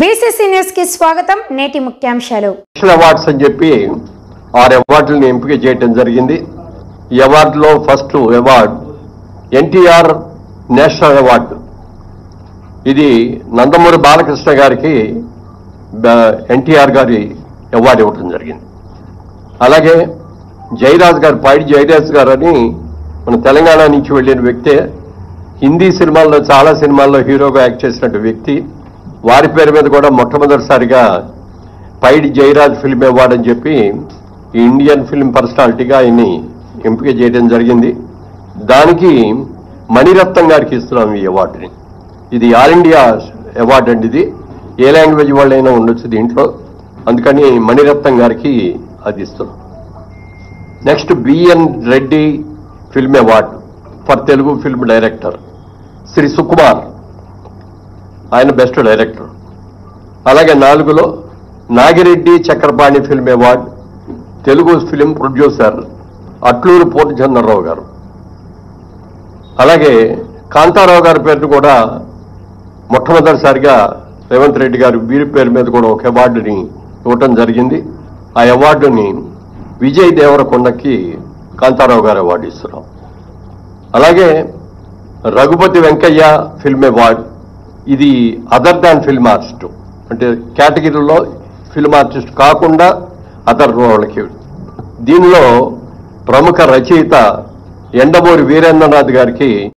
BCC news కి స్వాగతం. నేటి ముఖ్యాంశాలు. అవార్డ్స్ అని చెప్పి 6 అవార్డులను ఎంపిక చేయడం జరిగింది. ఈ అవార్డులో first award NTR national award. ఇది నందమూరి బాలకృష్ణ గారికి ఎన్టీఆర్ గారి అవార్డు ఇవ్వడం జరిగింది. అలాగే జయరాజ్ గారు, పైడి జయరాజ్ గారు అని మన తెలంగాణ నుంచి వెళ్ళిన వ్యక్తే. హిందీ సినిమాల్లో చాలా సినిమాల్లో హీరోగా యాక్ట్ చేసినట్టు వ్యక్తి. వారి పేరు మీద కూడా మొట్టమొదటిసారిగా పైడి జయరాజ్ ఫిల్మ్ అవార్డు అని చెప్పి ఇండియన్ ఫిల్మ్ పర్సనాలిటీగా ఆయన్ని ఎంపిక చేయడం జరిగింది. దానికి మణిరత్నం గారికి ఇస్తున్నాం ఈ అవార్డుని. ఇది ఆల్ ఇండియా అవార్డు అండి. ఇది ఏ లాంగ్వేజ్ వాళ్ళైనా ఉండొచ్చు దీంట్లో, అందుకని మణిరత్నం గారికి అది ఇస్తున్నాం. Next BN Reddy film award for Telugu film director. Shri Sukumar, ఆయన బెస్ట్ డైరెక్టర్. అలాగే 4లో Nagi Reddy Chakrapani film award Telugu film producer Atluru Purnachandra Rao గారు. అలాగే కాంతారావు గారి పేరును కూడా మొట్టమొదటిసారిగా రేవంత్ రెడ్డి గారు వీరి పేరు మీద కూడా ఒక అవార్డుని ఇవ్వటం జరిగింది. ఆ అవార్డుని విజయ్ దేవరకొండకి కాంతారావు గారు అవార్డు ఇస్తున్నాం. అలాగే రఘుపతి వెంకయ్య ఫిల్మ్ అవార్డు. ఇది అదర్ దాన్ ఫిల్మ్ ఆర్టిస్ట్, అంటే కేటగిరీలో ఫిల్మ్ ఆర్టిస్ట్ కాకుండా అదర్ వాళ్ళకి. దీనిలో ప్రముఖ రచయిత ఎండమూరి వీరేంద్రనాథ్ గారికి